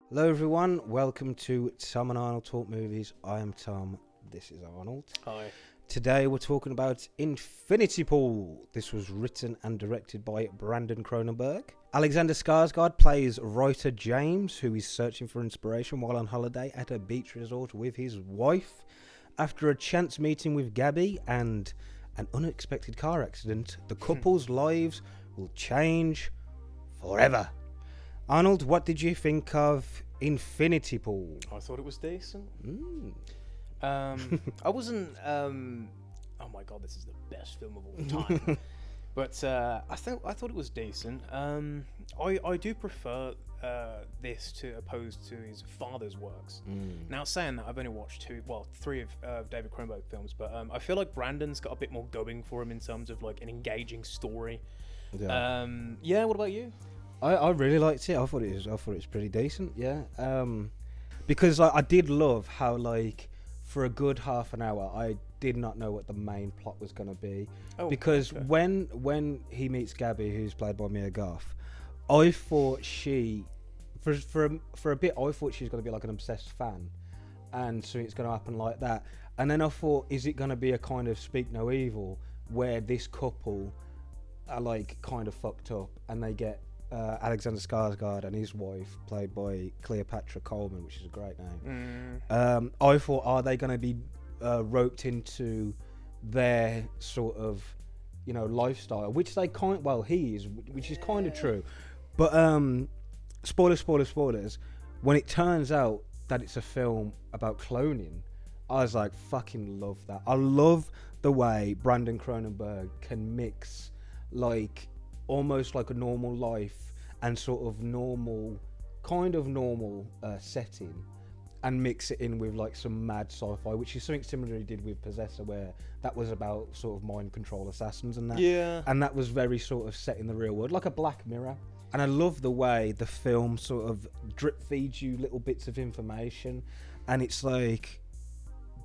Hello everyone, welcome to Tom and Arnold Talk Movies. I am Tom, this is Arnold. Hi. Today we're talking about Infinity Pool. This was written and directed by Brandon Cronenberg. Alexander Skarsgård plays writer James, who is searching for inspiration while on holiday at a beach resort with his wife. After a chance meeting with Gabby and an unexpected car accident, the couple's lives will change forever. Arnold, what did you think of Infinity Pool? I thought it was decent. Mm. I wasn't. Oh my god, this is the best film of all time. But I thought it was decent. I do prefer this to opposed to his father's works. Now, saying that, I've only watched three of David Cronenberg films, but I feel like Brandon's got a bit more going for him in terms of like an engaging story. Yeah. What about you? I really liked it. I thought it was pretty decent. Yeah. Because I did love how like for a good half an hour I did not know what the main plot was going to be. Because when he meets Gabby, who's played by Mia Goth, I thought for a bit I thought she was going to be like an obsessed fan, and so it's going to happen like that. And then I thought, is it going to be a kind of Speak No Evil where this couple are like kind of fucked up and they get Alexander Skarsgård and his wife, played by Cleopatra Coleman, which is a great name. I thought, are they going to be roped into their sort of, lifestyle, which they he is, which is kind of true. But spoilers. When it turns out that it's a film about cloning, I was like, fucking love that. I love the way Brandon Cronenberg can mix like almost like a normal life and sort of normal setting and mix it in with like some mad sci-fi, which is something similar he did with Possessor, where that was about sort of mind control assassins and that. Yeah. And that was very sort of set in the real world, like a Black Mirror. And I love the way the film sort of drip feeds you little bits of information, and it's like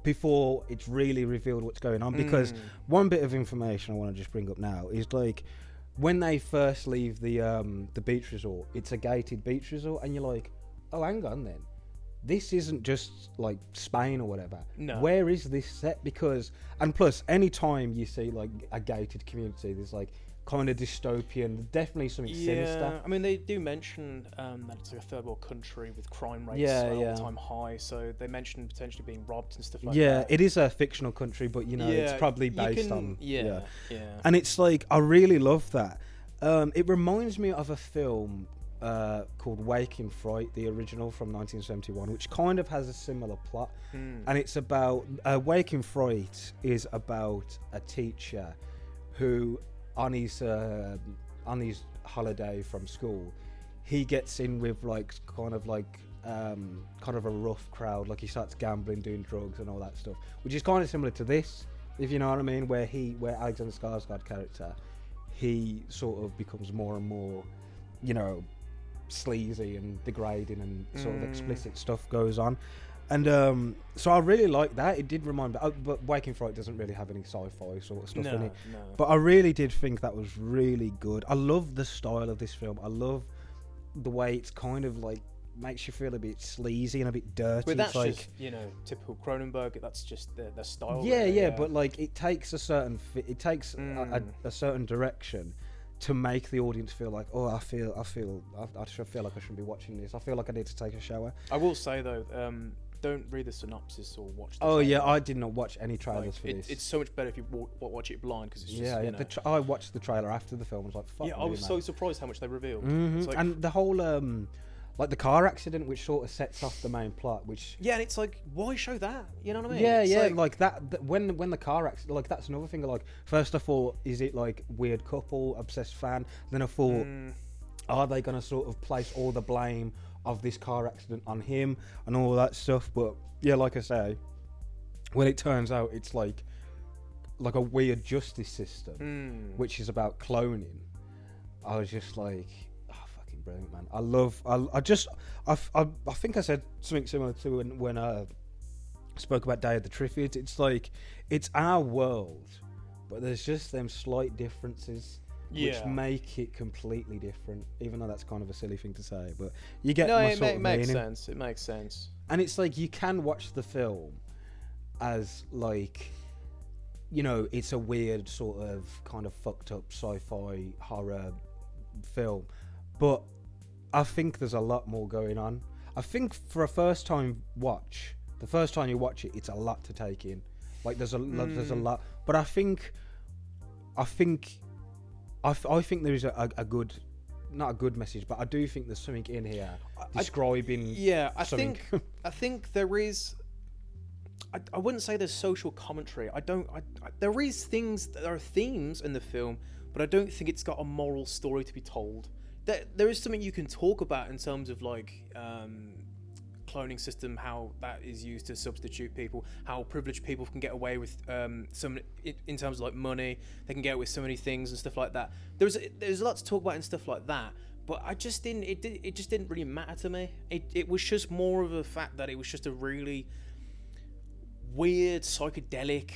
before it's really revealed what's going on. Because one bit of information I want to just bring up now is like, when they first leave the beach resort, it's a gated beach resort, and you're like, oh, hang on then. This isn't just like Spain or whatever. No. Where is this set? Because, and plus, any time you see like a gated community, there's like kind of dystopian, definitely something sinister. I mean, they do mention that it's like a third world country with crime rates all-time high, so they mention potentially being robbed and stuff like that. Yeah, it is a fictional country, but it's probably based on... Yeah. And it's like, I really love that. It reminds me of a film called Waking Fright, the original from 1971, which kind of has a similar plot. And it's about... Waking Fright is about a teacher who... on his holiday from school, he gets in with like kind of a rough crowd. Like he starts gambling, doing drugs and all that stuff, which is kind of similar to this, if you know what I mean, where Alexander Skarsgård character, he sort of becomes more and more, sleazy and degrading, and sort of explicit stuff goes on. And so I really like that. It did remind me, but Waking Fright doesn't really have any sci-fi sort of stuff in it. No. But I really did think that was really good. I love the style of this film. I love the way it's kind of like makes you feel a bit sleazy and a bit dirty. But that's it's like, just, typical Cronenberg. That's just their style. Yeah, really, but like it takes a certain a certain direction to make the audience feel like, oh, I should feel like I shouldn't be watching this. I feel like I need to take a shower. I will say though, don't read the synopsis or watch the trailer. I did not watch any trailers for this. It's so much better if you watch it blind, because it's just, I watched the trailer after the film. I was like, fuck. Yeah, I was so surprised how much they revealed. Like, and the whole like the car accident, which sort of sets off the main plot, which... Yeah, and it's like, why show that? You know what I mean? Yeah, like that when the car accident, like that's another thing. Like, first I thought, is it like weird couple, obsessed fan? Then I thought, are they going to sort of place all the blame of this car accident on him and all that stuff? But yeah, like I say, when it turns out it's like a weird justice system, which is about cloning, I was just like, oh, fucking brilliant, man. I think I said something similar to when I spoke about Day of the Triffids. It's like, it's our world, but there's just them slight differences which Yeah. make it completely different. Even though that's kind of a silly thing to say, but you get No, my it sort of makes meaning. sense. It makes sense. And it's like you can watch the film as like, you know, it's a weird sort of kind of fucked up sci-fi horror film, but I think there's a lot more going on. I think for a first time watch, the first time you watch it, it's a lot to take in. Like there's a lot, but I think there is a good, not a good message, but I do think there's something in here describing. I something. think there is. I wouldn't say there's social commentary. There is things, there are themes in the film, but I don't think it's got a moral story to be told. There is something you can talk about in terms of like cloning system, how that is used to substitute people, how privileged people can get away with some in terms of like money, they can get away with so many things and stuff like that. There's a lot to talk about and stuff like that. But I just didn't. It just didn't really matter to me. It was just more of a fact that it was just a really weird psychedelic,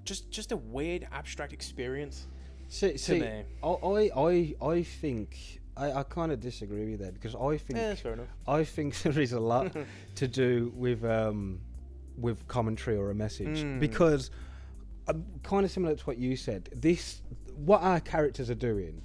just a weird abstract experience. See, me. I think I kind of disagree with that, because I think Yeah, that's fair enough. I think there is a lot to do with commentary or a message, because kind of similar to what you said. What our characters are doing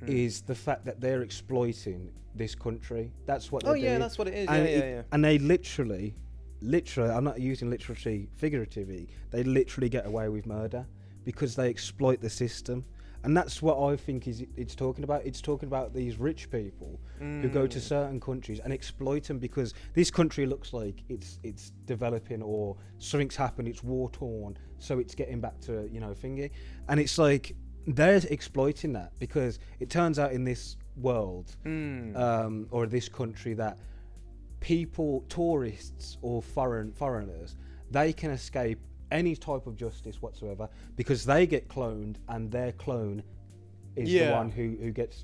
is the fact that they're exploiting this country. That's what they're doing. Oh yeah, that's what it is. And Yeah. And they literally, I'm not using literacy figuratively, they literally get away with murder because they exploit the system. And that's what I think it's talking about. It's talking about these rich people who go to certain countries and exploit them, because this country looks like it's developing, or something's happened, it's war torn, so it's getting back to, you know, thingy. And it's like they're exploiting that, because it turns out in this world or this country that people, tourists or foreigners, they can escape any type of justice whatsoever, because they get cloned and their clone is the one who gets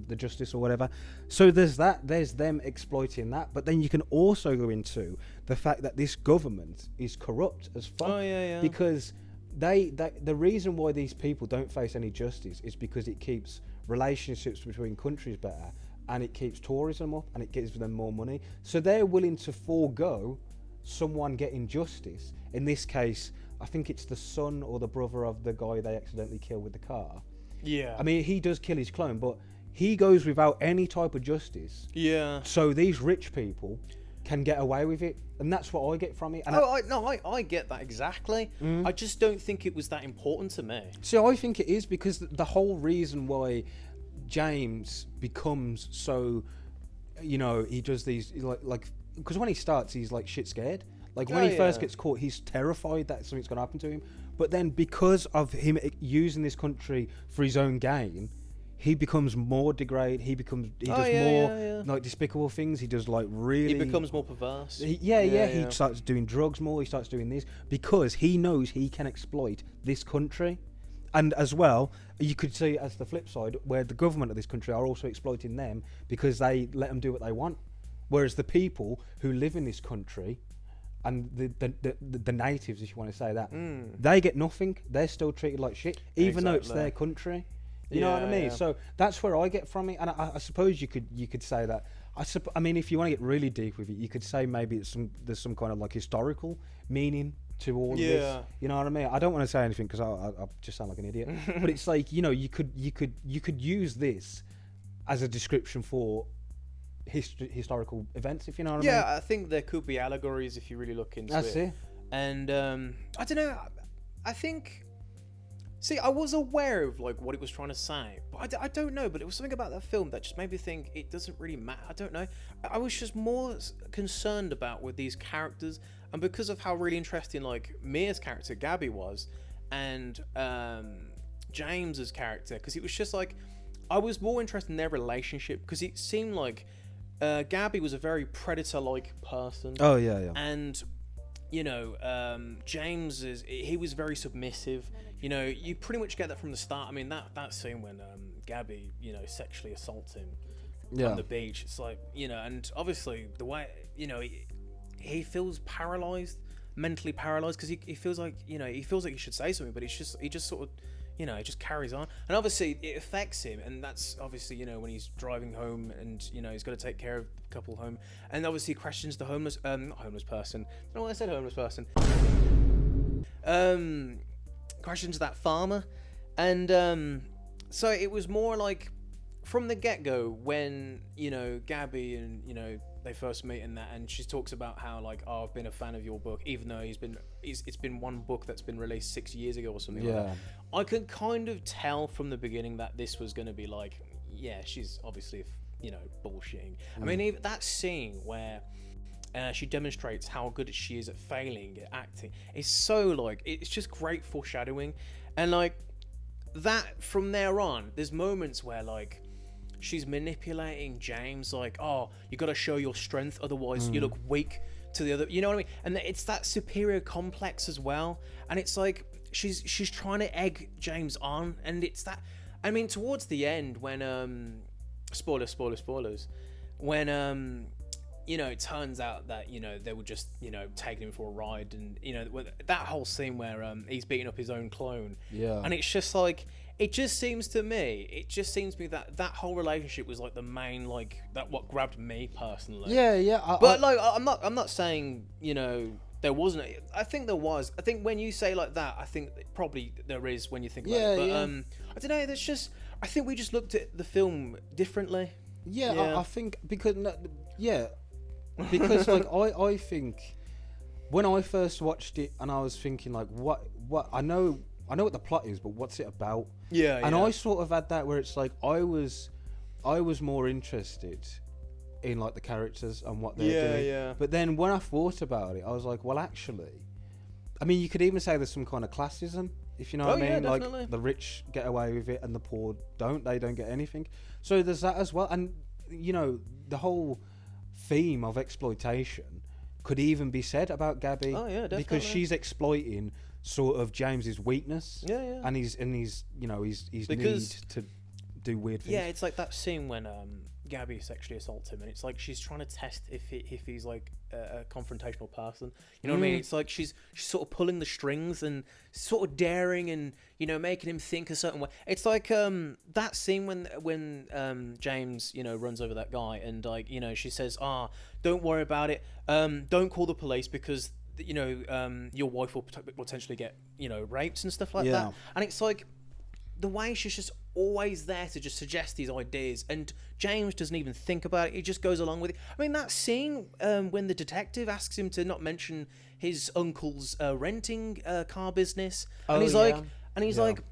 the justice or whatever. So there's them exploiting that, but then you can also go into the fact that this government is corrupt as fuck. Because the reason why these people don't face any justice is because it keeps relationships between countries better, and it keeps tourism up, and it gives them more money. So they're willing to forego someone getting justice. In this case, I think it's the son or the brother of the guy they accidentally kill with the car. Yeah. I mean, he does kill his clone, but he goes without any type of justice. Yeah. So these rich people can get away with it, and that's what I get from it. And I get that exactly. I just don't think it was that important to me. So I think it is, because the whole reason why James becomes so, you know, he does these like because when he starts, he's like shit scared. Like when he first gets caught, he's terrified that something's going to happen to him. But then because of him using this country for his own gain, he becomes more degraded. He does more like despicable things. He does like really. He becomes more perverse. He starts doing drugs more. He starts doing this because he knows he can exploit this country. And as well, you could see as the flip side, where the government of this country are also exploiting them because they let them do what they want. Whereas the people who live in this country, and the natives, if you want to say that, they get nothing. They're still treated like shit, even though it's their country. You know what I mean? Yeah. So that's where I get from it. And I suppose you could say that. I mean, if you want to get really deep with it, you could say maybe there's some kind of like historical meaning to all of this. You know what I mean? I don't want to say anything because I just sound like an idiot. But it's like, you know, you could use this as a description for historical events, if you know what I mean. Yeah, I think there could be allegories if you really look into it. That's it. And I don't know. I think. See, I was aware of like what it was trying to say, but I don't know. But it was something about that film that just made me think it doesn't really matter. I don't know. I was just more concerned about with these characters, and because of how really interesting like Mia's character Gabby was, and James's character, because it was just like I was more interested in their relationship, because it seemed like Gabby was a very predator-like person. Oh yeah. And you know, James he was very submissive. You know, you pretty much get that from the start. I mean, that scene when Gabby, you know, sexually assaults him on the beach. It's like, you know, and obviously the way, you know, he feels paralyzed, mentally paralyzed, because he feels like, you know, he feels like he should say something, but he just sort of, you know, it just carries on, and obviously it affects him, and that's obviously, you know, when he's driving home, and you know he's got to take care of a couple home, and obviously he questions the homeless, not homeless person. I don't know why I said homeless person. Questions that farmer, and so it was more like from the get-go when, you know, Gabby and, you know, they first meet in that, and she talks about how like, oh, I've been a fan of your book, even though it's been one book that's been released 6 years ago or something like that. I could kind of tell from the beginning that this was going to be like, yeah, she's obviously, you know, bullshitting. I mean, even that scene where she demonstrates how good she is at failing at acting, it's so like, it's just great foreshadowing, and like that from there on, there's moments where like she's manipulating James, like, oh, you got to show your strength, otherwise you look weak to the other, you know what I mean? And it's that superior complex as well, and it's like she's trying to egg James on, and it's that, I mean, towards the end when spoilers, when you know, it turns out that, you know, they were just, you know, taking him for a ride, and, you know, that whole scene where he's beating up his own clone, and it's just like, it just seems to me that that whole relationship was like the main, like, that what grabbed me personally. I'm not saying, you know, there wasn't. I think there was. I think when you say like that, I think probably there is when you think about it. But I don't know. There's just, I think we just looked at the film differently. I think because because like I think when I first watched it, and I was thinking like, what I know what the plot is, but what's it about? And I sort of had that where it's like I was more interested in like the characters and what they're doing. But then when I thought about it, I was like, well, actually, I mean, you could even say there's some kind of classism, if you know what I mean. Like the rich get away with it and the poor don't. They don't get anything. So there's that as well. And you know, the whole theme of exploitation could even be said about Gabby. Because she's exploiting sort of James's weakness. And he's you know, he's need to do weird things. It's like that scene when Gabby sexually assaults him, and it's like she's trying to test if he's like a confrontational person. You know what I mean? It's like she's sort of pulling the strings and sort of daring, and, you know, making him think a certain way. It's like that scene when James, you know, runs over that guy, and like, you know, she says, don't worry about it. Don't call the police because, you know, your wife will potentially get, you know, raped and stuff like that. And it's like the way she's just always there to just suggest these ideas, and James doesn't even think about it. He just goes along with it. I mean, that scene when the detective asks him to not mention his uncle's renting car business, and he's like,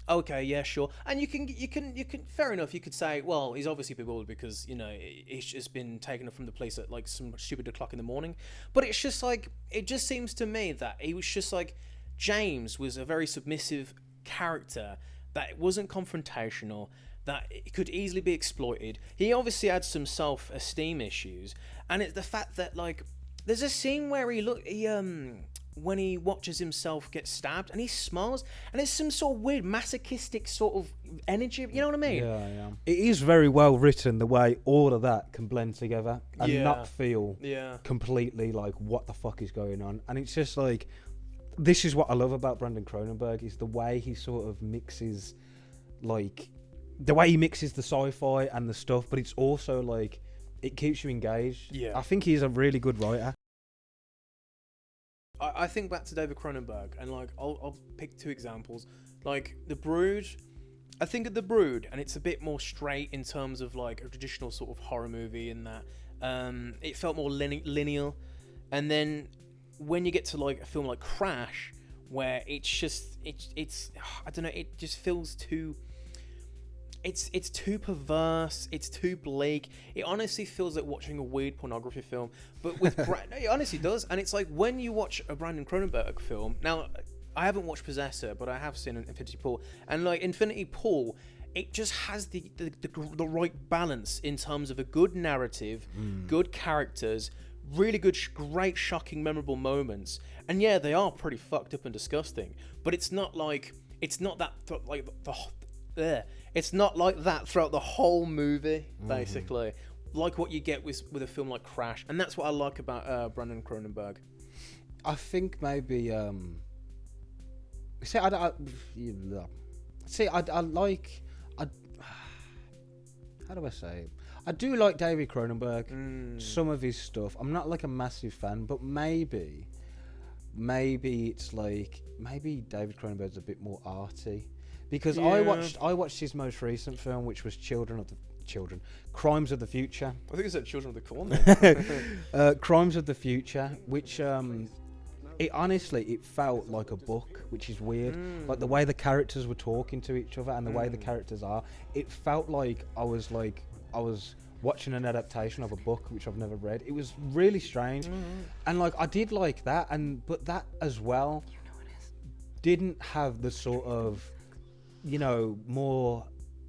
okay, yeah, sure. And you can fair enough, you could say, well, he's obviously bewildered because, you know, he's just been taken from the police at like some stupid o'clock in the morning. But it's just like, it just seems to me that he was just like, James was a very submissive character, that it wasn't confrontational, that it could easily be exploited. He obviously had some self-esteem issues, and it's the fact that, like, there's a scene where when he watches himself get stabbed, and he smiles, and there's some sort of weird masochistic sort of energy. You know what I mean? It is very well written, the way all of that can blend together and not feel completely like, what the fuck is going on? And it's just like, this is what I love about Brandon Cronenberg, is the way he sort of mixes, like, the way he mixes the sci-fi and the stuff, but it's also like, it keeps you engaged. I think he's a really good writer. I think back to David Cronenberg, and like, I'll pick two examples. Like The Brood, I think of The Brood, and it's a bit more straight in terms of like a traditional sort of horror movie, in that it felt more linear. And then when you get to like a film like Crash, where it's just it's I don't know, it just feels too, it's too perverse, it's too bleak. It honestly feels like watching a weird pornography film. But with it honestly does. And it's like, when you watch a Brandon Cronenberg film, now I haven't watched Possessor, but I have seen Infinity Pool, and like Infinity Pool, it just has the right balance in terms of a good narrative, good characters, really good, great, shocking, memorable moments. And yeah, they are pretty fucked up and disgusting, but it's not like, it's not that like it's not like that throughout the whole movie, basically, like what you get with a film like Crash. And that's what I like about Brandon Cronenberg. I think maybe see, See, I like, I, how do I say it? I do like David Cronenberg, some of his stuff. I'm not like a massive fan, but maybe it's like, maybe David Cronenberg's a bit more arty. Because I watched his most recent film, which was Crimes of the Future. I think it said Children of the Corn. Crimes of the Future, which it honestly, it felt like a book, which is weird. Like the way the characters were talking to each other and the way the characters are, it felt like I was watching an adaptation of a book which I've never read. It was really strange, and like I did like that, but that as well didn't have the sort of, you know, more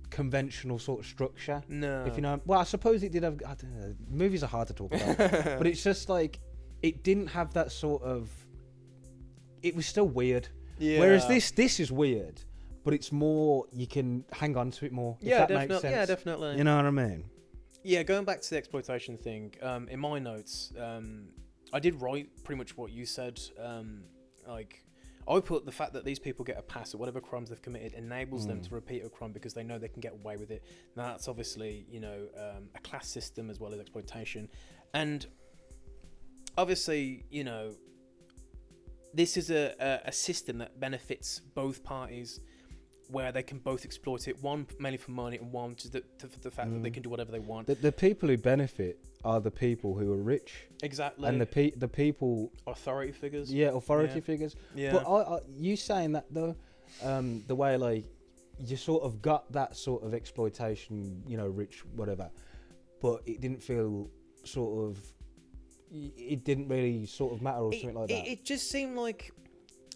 conventional sort of structure. No. If you know, well, I suppose it did have. I don't know. Movies are hard to talk about, but it's just like it didn't have that sort of. It was still weird. Yeah. Whereas this is weird, but it's more, you can hang on to it more. If that makes sense. Yeah, definitely. You know what I mean? Yeah, going back to the exploitation thing, in my notes, I did write pretty much what you said. Like, I put the fact that these people get a pass at whatever crimes they've committed enables them to repeat a crime because they know they can get away with it. Now, that's obviously, you know, a class system as well as exploitation. And obviously, you know, this is a system that benefits both parties, where they can both exploit it, one mainly for money and one to the fact that they can do whatever they want. The people who benefit are the people who are rich. Exactly. And the people... Authority figures. Yeah, authority figures. Yeah. But you saying that, though, the way, like, you sort of got that sort of exploitation, you know, rich, whatever, but it didn't feel sort of... It didn't really sort of matter or something like that. It just seemed like...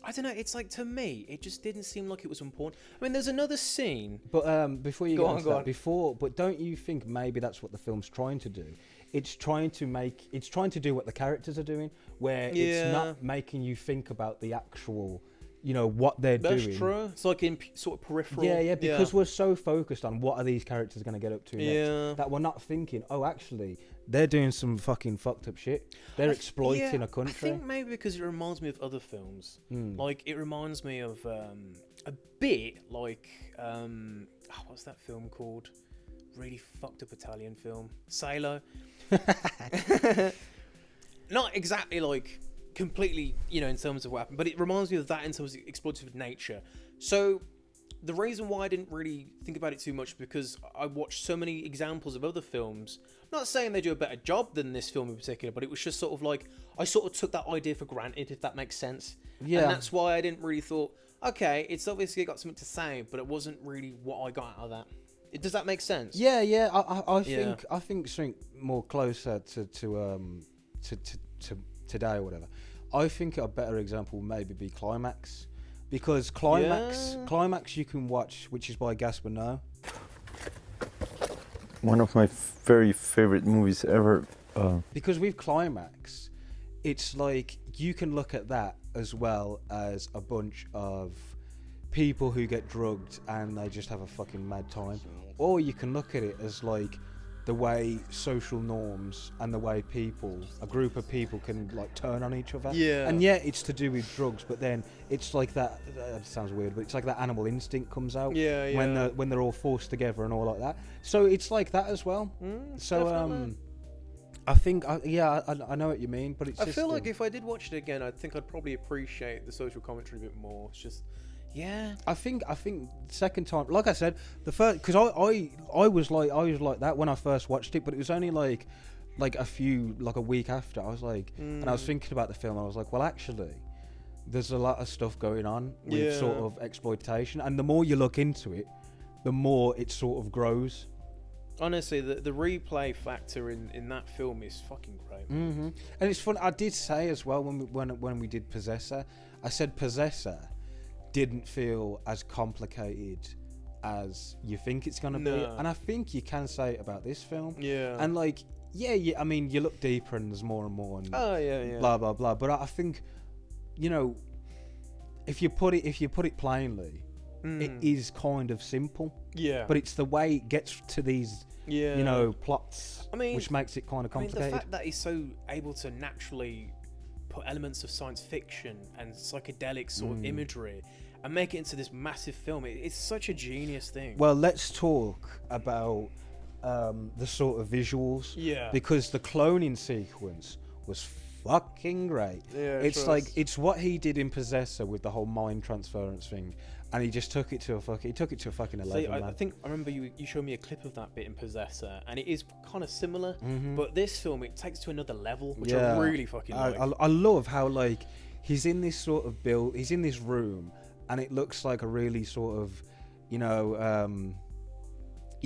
I don't know, it's like, to me, it just didn't seem like it was important. I mean, there's another scene... But before you go on to that, but don't you think maybe that's what the film's trying to do? It's trying to do what the characters are doing, where it's not making you think about the actual, you know, what they're doing. That's true. It's like in sort of peripheral. Yeah, because we're so focused on what are these characters going to get up to next, that we're not thinking, oh, actually, they're doing some fucking fucked up shit. They're exploiting a country. I think maybe because it reminds me of other films. Like, it reminds me of a bit like, what's that film called? Really fucked up Italian film. Salo. Not exactly like completely, you know, in terms of what happened, but it reminds me of that in terms of exploitative nature. So the reason why I didn't really think about it too much, because I watched so many examples of other films. I'm not saying they do a better job than this film in particular, but it was just sort of like, I sort of took that idea for granted, if that makes sense. Yeah. And that's why I didn't really thought, okay, it's obviously got something to say, but it wasn't really what I got out of that. Does that make sense? Yeah. I think something more closer to today or whatever. I think a better example would maybe be Climax, because Climax you can watch, which is by Gaspar Noé. One of my very favorite movies ever. Because with Climax, it's like you can look at that as well as a bunch of people who get drugged and they just have a fucking mad time, or you can look at it as like the way social norms and the way a group of people can like turn on each other. Yeah. And it's to do with drugs, but then it's like that. It sounds weird, but it's like that animal instinct comes out. Yeah. When they're all forced together and all like that. So it's like that as well. So definitely. I think I know what you mean, but it's. I feel like if I did watch it again, I think I'd probably appreciate the social commentary a bit more. It's just. Yeah, I think second time, like I said, the first, because I was like that when I first watched it, but it was only like a week after. I was like, and I was thinking about the film, and I was like, well, actually, there's a lot of stuff going on with sort of exploitation, and the more you look into it, the more it sort of grows. Honestly, the replay factor in that film is fucking great. And it's fun. I did say as well when we did Possessor, I said Possessor didn't feel as complicated as you think it's gonna be, and I think you can say it about this film. Yeah, and like, I mean, you look deeper and there's more and more, and blah blah blah. But I think, you know, if you put it plainly, it is kind of simple. Yeah, but it's the way it gets to these, you know, plots. I mean, which makes it kind of complicated. I mean, the fact that he's so able to naturally put elements of science fiction and psychedelic sort of imagery, and make it into this massive film. It's such a genius thing. Well, let's talk about the sort of visuals. Yeah. Because the cloning sequence was fucking great. Yeah, it's like it's what he did in Possessor with the whole mind transference thing, and he just took it to a fucking 11. See, man. I think I remember you showed me a clip of that bit in Possessor, and it is kind of similar. But this film, it takes to another level, which I really fucking like. I love how like he's in this sort of he's in this room, and it looks like a really sort of,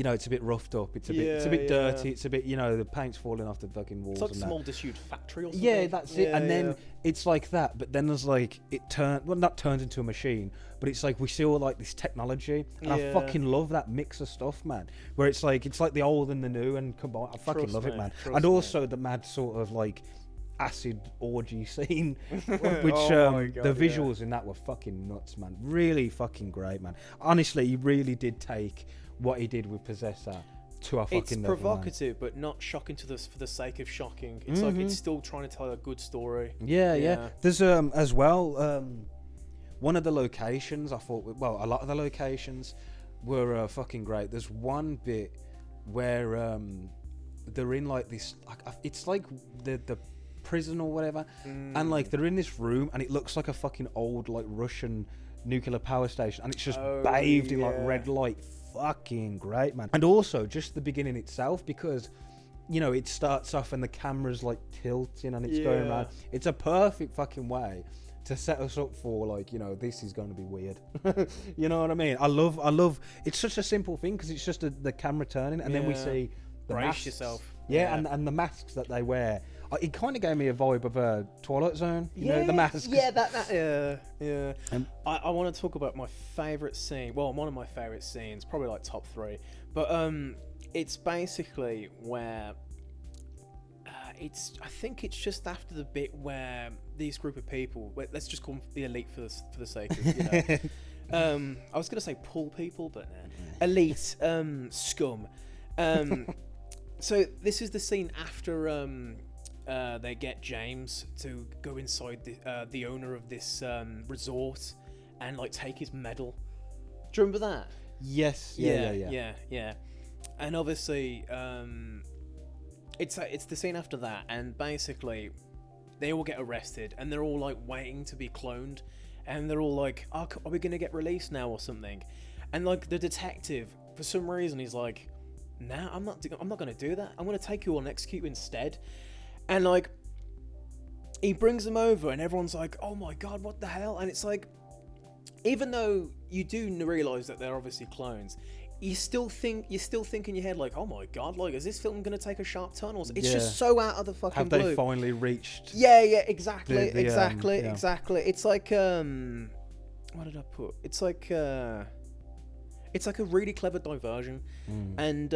it's a bit roughed up. It's a bit dirty. It's a bit, the paint's falling off the fucking walls. It's like a and small disused factory or something. Yeah, that's it. And then it's like that, but then there's like not turns into a machine, but it's like we see all like this technology, and I fucking love that mix of stuff, man. Where it's like the old and the new and combined. I fucking love it, man. And also the mad sort of like acid orgy scene, which the visuals in that were fucking nuts, man. Really fucking great, man. Honestly, he really did take what he did with Possessor to a fucking it's level, provocative, but not shocking for the sake of shocking. It's like it's still trying to tell a good story. Yeah. There's as well one of the locations a lot of the locations were fucking great. There's one bit where they're in like this, it's like the prison or whatever, and like they're in this room, and it looks like a fucking old like Russian nuclear power station, and it's just bathed in like red light. Fucking great, man. And also just the beginning itself, because it starts off and the camera's like tilting and it's going around. It's a perfect fucking way to set us up for like, this is going to be weird. You know what I mean? I love it's such a simple thing, because it's just the camera turning, and then we see the brace masks. yourself. And the masks that they wear. It kind of gave me a vibe of a Twilight Zone, the masks. Yeah. I want to talk about my favourite scene. Well, one of my favourite scenes, probably like top 3. But it's basically where I think it's just after the bit where these group of people, let's just call them the elite for the sake of, I was going to say pool people, but elite scum. So this is the scene after they get James to go inside the owner of this resort and like take his medal. Do you remember that? Yes. Yeah. And obviously, it's the scene after that, and basically, they all get arrested, and they're all like waiting to be cloned, and they're all like, "Oh, are we gonna get released now or something?" And like the detective, for some reason, he's like, "Nah, I'm not gonna do that. I'm gonna take you on execute instead." And like, he brings them over, and everyone's like, "Oh my god, what the hell?" And it's like, even though you do realize that they're obviously clones, you still think in your head like, "Oh my god, like, is this film gonna take a sharp turn?" Or it's just so out of the fucking blue. Have they finally reached? Yeah, exactly. It's like what did I put? It's like a really clever diversion, and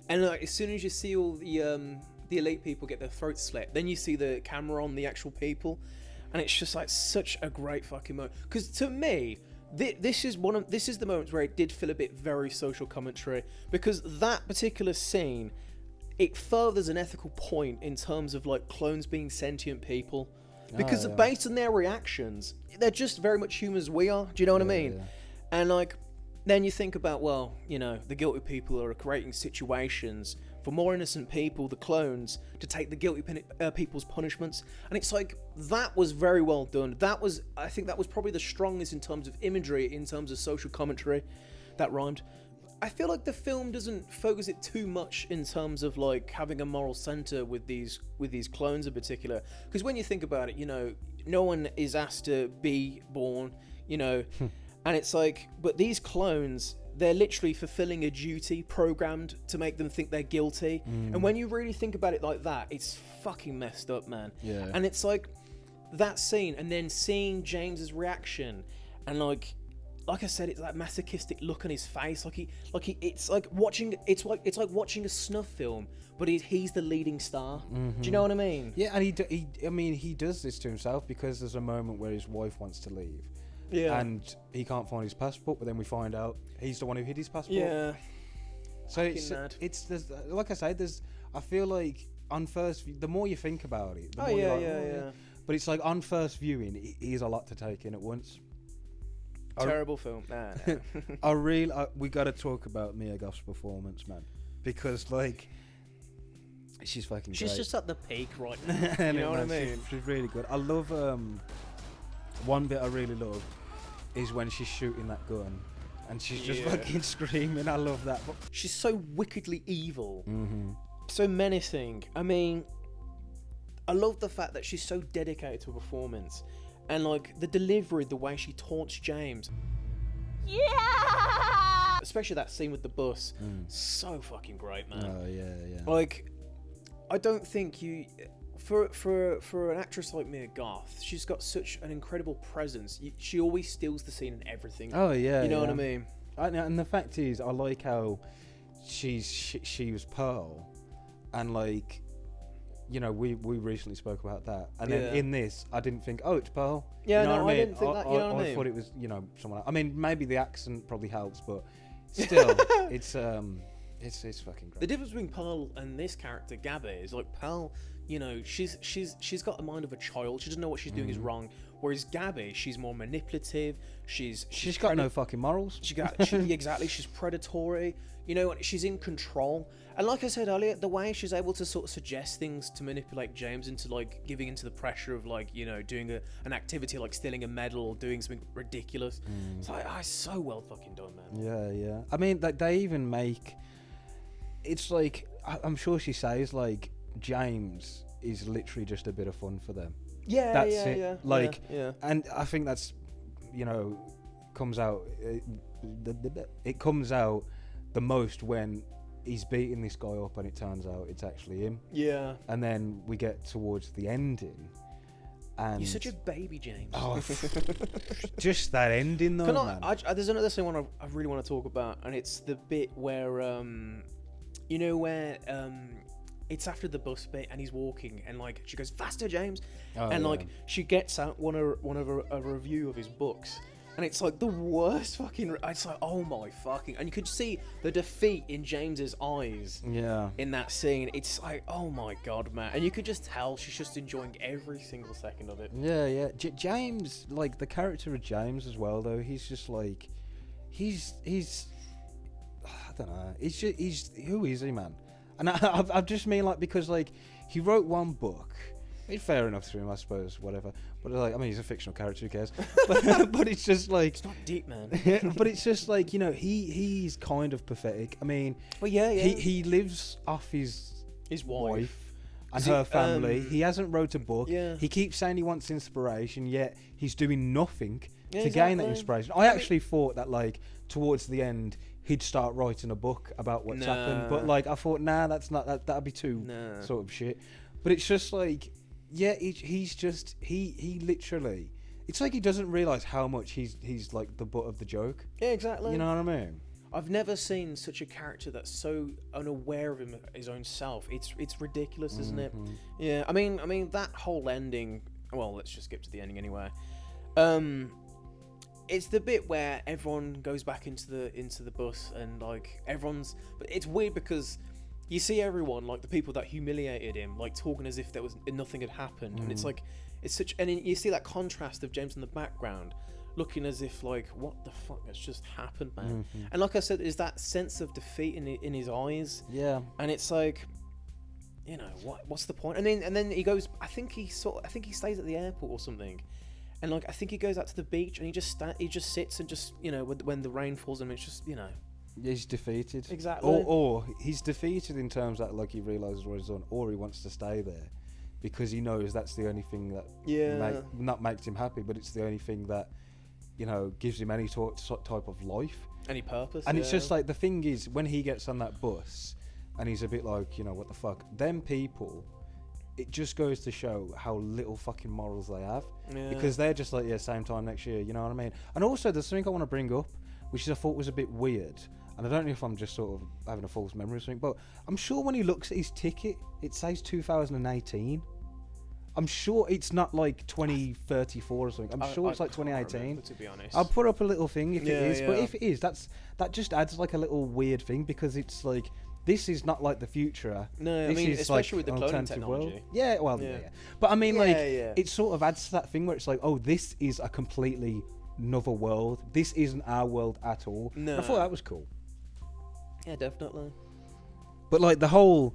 like as soon as you see all the elite people get their throats slit, then you see the camera on the actual people, and it's just like such a great fucking moment. Because to me, this is the moments where it did feel a bit very social commentary, because that particular scene, it furthers an ethical point in terms of like clones being sentient people, because based on their reactions, they're just very much human as we are. Do you know what I mean? And like, then you think about, well, the guilty people are creating situations for more innocent people, the clones, to take the guilty people's punishments. And it's like, that was very well done. I think that was probably the strongest in terms of imagery, in terms of social commentary. That rhymed. I feel like the film doesn't focus it too much in terms of like having a moral center with these clones in particular. Because when you think about it, no one is asked to be born, and it's like, but these clones, they're literally fulfilling a duty programmed to make them think they're guilty. And when you really think about it like that, it's fucking messed up, man. Yeah. And it's like that scene, and then seeing James's reaction, and like I said, it's that masochistic look on his face. It's like watching a snuff film, but he's the leading star. Do you know what I mean? Yeah, and he does this to himself, because there's a moment where his wife wants to leave. Yeah. And he can't find his passport, but then we find out he's the one who hid his passport. Yeah. So there's, like I say, I feel like on first view, the more you think about it, the more you're like, But it's like on first viewing, it is a lot to take in at once. Terrible film. Nah. We got to talk about Mia Goth's performance, man, because like she's fucking. She's great. just at the peak right now. You know what I mean? She's really good. I love one bit I really love is when she's shooting that gun and she's just fucking screaming. I love that. She's so wickedly evil, Mm-hmm. so menacing. I mean, I love the fact that she's so dedicated to a performance, and like the delivery, the way she taunts James. Yeah! Especially that scene with the bus. So fucking great, man. Oh yeah. Like, I don't think you... For an actress like Mia Goth, she's got such an incredible presence. She always steals the scene and everything. Oh yeah. You know what I mean? And the fact is, I like how she was Pearl, and like, you know, we recently spoke about that, and then in this, I didn't think, oh, it's Pearl. Yeah, you know no, what I mean? didn't think that. You know what I mean? I thought it was, you know, someone else. I mean, maybe the accent probably helps, but still, it's fucking great. The difference between Pearl and this character, Gabby, is like Pearl, you know, she's got the mind of a child. She doesn't know what she's doing is wrong. Whereas Gabby, she's more manipulative. She's got no fucking morals. Exactly. She's predatory. You know, she's in control. And like I said earlier, the way she's able to sort of suggest things to manipulate James into like giving into the pressure of like, you know, doing an activity like stealing a medal or doing something ridiculous. It's like, it's so well fucking done, man. Yeah. I mean, like they even make. It's like I'm sure she says like James is literally just a bit of fun for them. Yeah, That's it. Yeah, like, yeah. And I think that's, you know, comes out. It comes out the most when he's beating this guy up, and it turns out it's actually him. Yeah. And then we get towards the ending, and You're such a baby, James. Oh, just that ending though, man. There's another thing I really want to talk about, and it's the bit where you know where it's after the bus bit, and he's walking, and like she goes, "Faster, James!" Like she gets out one of a review of his books, and it's like the worst fucking. It's like, oh my fucking, and you could see the defeat in James's eyes. Yeah. In that scene, it's like, oh my god, man, and you could just tell she's just enjoying every single second of it. Yeah. James, like the character of James as well, though. He's just like, he's. I don't know. He's who is he, man? And I just mean like because like he wrote one book. I mean, fair enough to him, I suppose. Whatever. But like, I mean, he's a fictional character. Who cares? but it's just like It's not deep, man. but it's just like, you know, he's kind of pathetic. I mean, Well, yeah. He lives off his wife. and Is it, her family. He hasn't wrote a book. Yeah. He keeps saying he wants inspiration, yet he's doing nothing Yeah, to gain that exactly. inspiration. I actually thought that like towards the end he'd start writing a book about what's happened, but like I thought, nah, that's not that'd be too sort of shit. But it's just like, yeah, he's just he literally, it's like he doesn't realize how much he's like the butt of the joke. Yeah, exactly. You know what I mean? I've never seen such a character that's so unaware of his own self. It's ridiculous, isn't it? Yeah, I mean that whole ending. Well, let's just skip to the ending anyway. It's the bit where everyone goes back into the bus, and like everyone's. But it's weird because you see everyone, like the people that humiliated him, like talking as if there was nothing had happened, and it's like it's such. And you see that contrast of James in the background, looking as if like, what the fuck has just happened, man? And like I said, there's that sense of defeat in his eyes. Yeah. And it's like, you know, what's the point? And then he goes. I think he stays at the airport or something. And like I think he goes out to the beach, and he just sits and just, you know, when the rain falls on him, it's just, you know, he's defeated. Exactly. Or he's defeated in terms that like he realizes what he's done, or he wants to stay there because he knows that's the only thing that not makes him happy, but it's the only thing that, you know, gives him any type of life, any purpose. And it's just like the thing is when he gets on that bus, and he's a bit like, you know, what the fuck, them people. It just goes to show how little fucking morals they have, because they're just like, yeah, same time next year, you know what I mean? And also there's something I want to bring up, which I thought was a bit weird, and I don't know if I'm just sort of having a false memory or something, but I'm sure when he looks at his ticket, it says 2018. I'm sure it's not like 2034 or something. I'm sure it's like 2018. Remember, to be honest, I'll put up a little thing if it is, but yeah. if it is, that just adds like a little weird thing, because it's like, this is not like the future. No, this I mean, is especially like with the cloning alternative technology. world. Yeah. But I mean, Yeah, like, yeah. it sort of adds to that thing where it's like, oh, this is a completely another world. This isn't our world at all. No. I thought that was cool. Yeah, definitely. But like the whole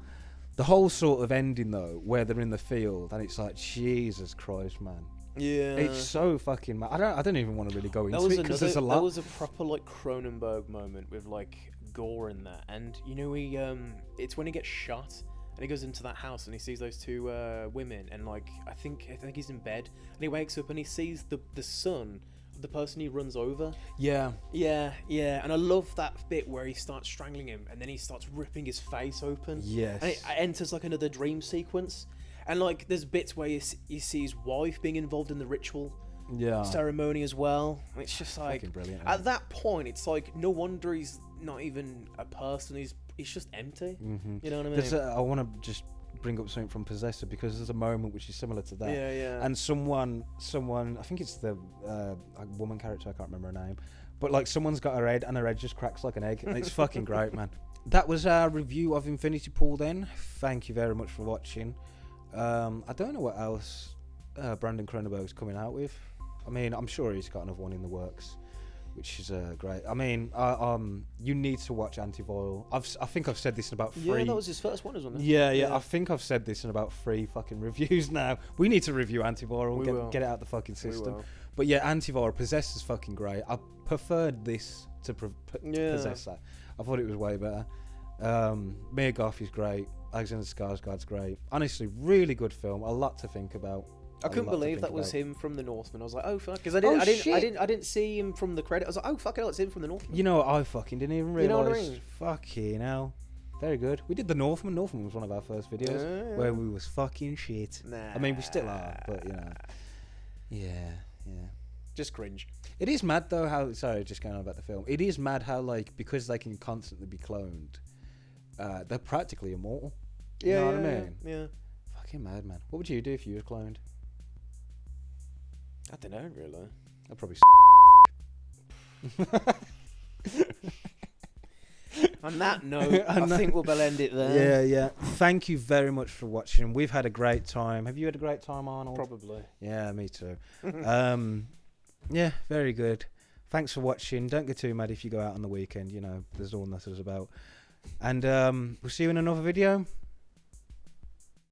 sort of ending though, where they're in the field and it's like, Jesus Christ, man. Yeah. It's so fucking mad. I don't even want to really go into was it because there's a lot. That was a proper like Cronenberg moment with like gore in that, and you know it's when he gets shot and he goes into that house and he sees those two women, and like I think he's in bed and he wakes up and he sees the son of the person he runs over. Yeah. And I love that bit where he starts strangling him and then he starts ripping his face open. Yes. And it enters like another dream sequence. And like, there's bits where you see his wife being involved in the ritual ceremony as well. And it's just like, fucking brilliant. at that point, it's like no wonder he's not even a person. He's just empty. Mm-hmm. You know what I mean? I want to just bring up something from Possessor because there's a moment which is similar to that. Yeah. And someone, I think it's the woman character. I can't remember her name, but like someone's got her head and her head just cracks like an egg. And it's fucking great, man. That was our review of Infinity Pool. Then, thank you very much for watching. I don't know what else Brandon Cronenberg's coming out with. I mean, I'm sure he's got another one in the works, which is great. I mean, you need to watch Antiviral. I think I've said this in about 3. Yeah, that was his first one, wasn't it? Yeah. I think I've said this in about 3 fucking reviews now. We need to review Antiviral and get it out the fucking system. But yeah, Antiviral, Possessor's fucking great. I preferred this to Possessor. I thought it was way better. Mia Goth is great. Alexander Skarsgård's great. Honestly, really good film. A lot to think about. I couldn't believe that was him from The Northman. I was like, oh fuck, because I didn't see him from the credit. I was like, oh fuck it, it's him from The Northman. You know what? I fucking didn't even realise. You know what I mean? Fucking hell. Very good. We did The Northman. Northman was one of our first videos where we was fucking shit. Nah. I mean, we still are, but you know. Yeah. Just cringe. It is mad though how, sorry, just going on about the film. It is mad how like, because they can constantly be cloned, they're practically immortal. You know what I mean? Yeah. Fucking mad, man. What would you do if you were cloned? I don't know, really. I'd probably On that note, I think we'll end it there. Yeah. Thank you very much for watching. We've had a great time. Have you had a great time, Arnold? Probably. Yeah, me too. Yeah, very good. Thanks for watching. Don't get too mad if you go out on the weekend. You know, there's all nutters about. And we'll see you in another video.